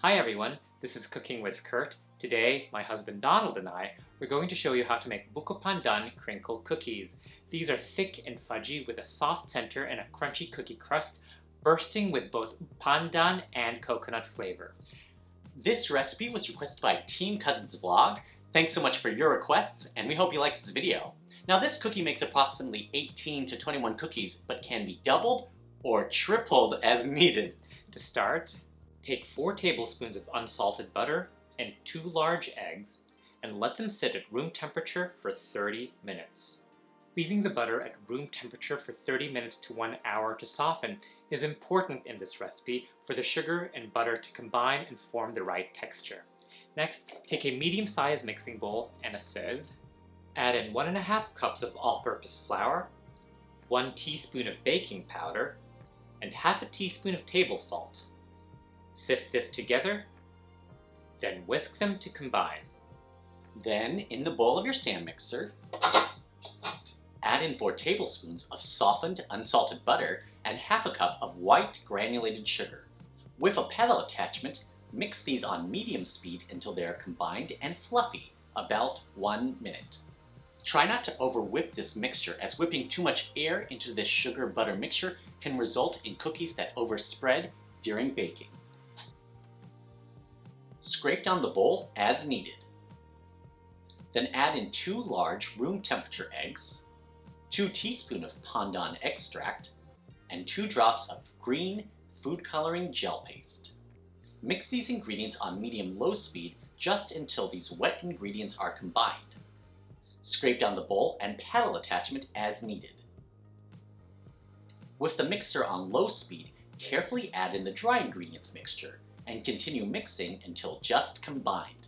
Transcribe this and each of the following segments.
Hi everyone, this is Cooking with Kurt. Today, my husband Donald and I are going to show you how to make Buko Pandan Crinkle Cookies. These are thick and fudgy with a soft center and a crunchy cookie crust, bursting with both pandan and coconut flavor. This recipe was requested by Team Cousins Vlog. Thanks so much for your requests, and we hope you like this video. Now this cookie makes approximately 18 to 21 cookies, but can be doubled or tripled as needed. To start, take 4 tablespoons of unsalted butter and 2 large eggs and let them sit at room temperature for 30 minutes. Leaving the butter at room temperature for 30 minutes to 1 hour to soften is important in this recipe for the sugar and butter to combine and form the right texture. Next, take a medium-sized mixing bowl and a sieve. Add in 1½ cups of all-purpose flour, 1 teaspoon of baking powder, and ½ teaspoon of table salt. Sift this together, then whisk them to combine. Then, in the bowl of your stand mixer, add in 4 tablespoons of softened unsalted butter and ½ cup of white granulated sugar. With a pedal attachment, mix these on medium speed until they are combined and fluffy, about 1 minute. Try not to over-whip this mixture, as whipping too much air into this sugar-butter mixture can result in cookies that overspread during baking. Scrape down the bowl as needed. Then add in 2 large room temperature eggs, 2 teaspoons of pandan extract, and 2 drops of green food coloring gel paste. Mix these ingredients on medium-low speed just until these wet ingredients are combined. Scrape down the bowl and paddle attachment as needed. With the mixer on low speed, carefully add in the dry ingredients mixture and continue mixing until just combined.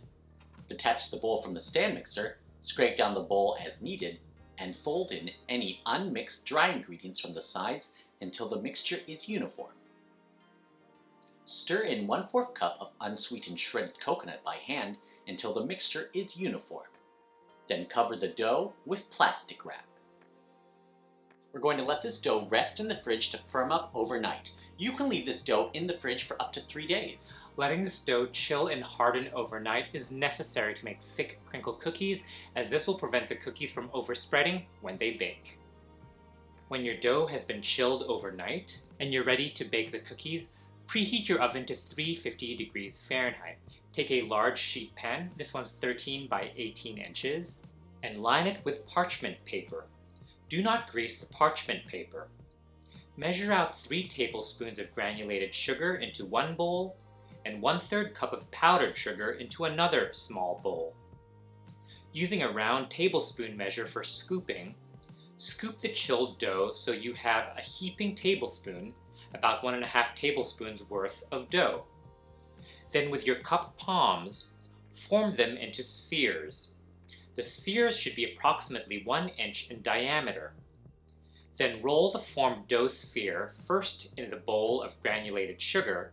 Detach the bowl from the stand mixer, scrape down the bowl as needed, and fold in any unmixed dry ingredients from the sides until the mixture is uniform. Stir in 1/4 cup of unsweetened shredded coconut by hand until the mixture is uniform. Then cover the dough with plastic wrap. We're going to let this dough rest in the fridge to firm up overnight. You can leave this dough in the fridge for up to 3 days. Letting this dough chill and harden overnight is necessary to make thick crinkle cookies, as this will prevent the cookies from overspreading when they bake. When your dough has been chilled overnight and you're ready to bake the cookies, preheat your oven to 350 degrees Fahrenheit. Take a large sheet pan, this one's 13 by 18 inches, and line it with parchment paper. Do not grease the parchment paper. Measure out 3 tablespoons of granulated sugar into one bowl and 1/3 cup of powdered sugar into another small bowl. Using a round tablespoon measure for scooping, scoop the chilled dough so you have a heaping tablespoon, about 1½ tablespoons worth of dough. Then with your cup palms, form them into spheres. The spheres should be approximately 1 inch in diameter. Then roll the formed dough sphere first in the bowl of granulated sugar,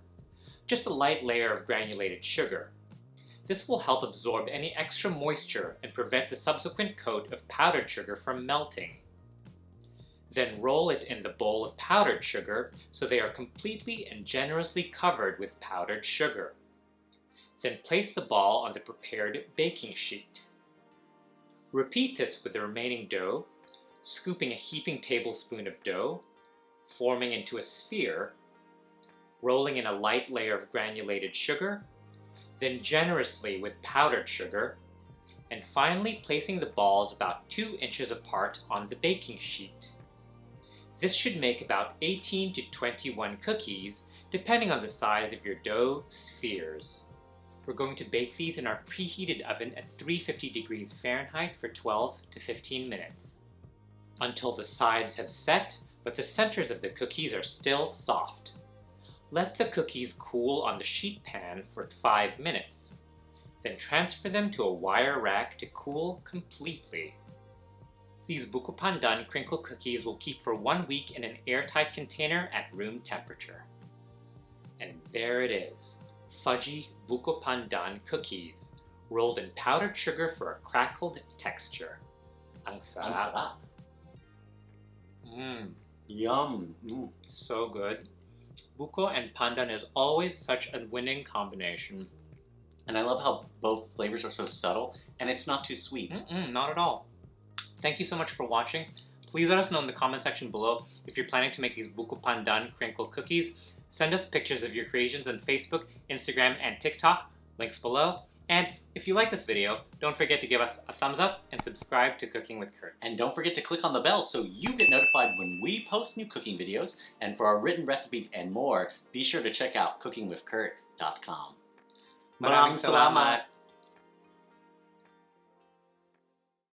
just a light layer of granulated sugar. This will help absorb any extra moisture and prevent the subsequent coat of powdered sugar from melting. Then roll it in the bowl of powdered sugar so they are completely and generously covered with powdered sugar. Then place the ball on the prepared baking sheet. Repeat this with the remaining dough, scooping a heaping tablespoon of dough, forming into a sphere, rolling in a light layer of granulated sugar, then generously with powdered sugar, and finally placing the balls about 2 inches apart on the baking sheet. This should make about 18 to 21 cookies, depending on the size of your dough spheres. We're going to bake these in our preheated oven at 350 degrees Fahrenheit for 12 to 15 minutes. Until the sides have set, but the centers of the cookies are still soft. Let the cookies cool on the sheet pan for 5 minutes. Then transfer them to a wire rack to cool completely. These Buko Pandan Crinkle Cookies will keep for 1 week in an airtight container at room temperature. And there it is. Fudgy Buko Pandan Cookies, rolled in powdered sugar for a crackled texture. Ang sarap. Yum! So good. Buko and pandan is always such a winning combination. And I love how both flavors are so subtle, and it's not too sweet. Not at all. Thank you so much for watching. Please let us know in the comment section below if you're planning to make these Buko Pandan Crinkle Cookies. Send us pictures of your creations on Facebook, Instagram, and TikTok, links below. And if you like this video, don't forget to give us a thumbs up and subscribe to Cooking with Kurt. And don't forget to click on the bell so you get notified when we post new cooking videos. And for our written recipes and more, be sure to check out cookingwithkurt.com. Maraming salamat!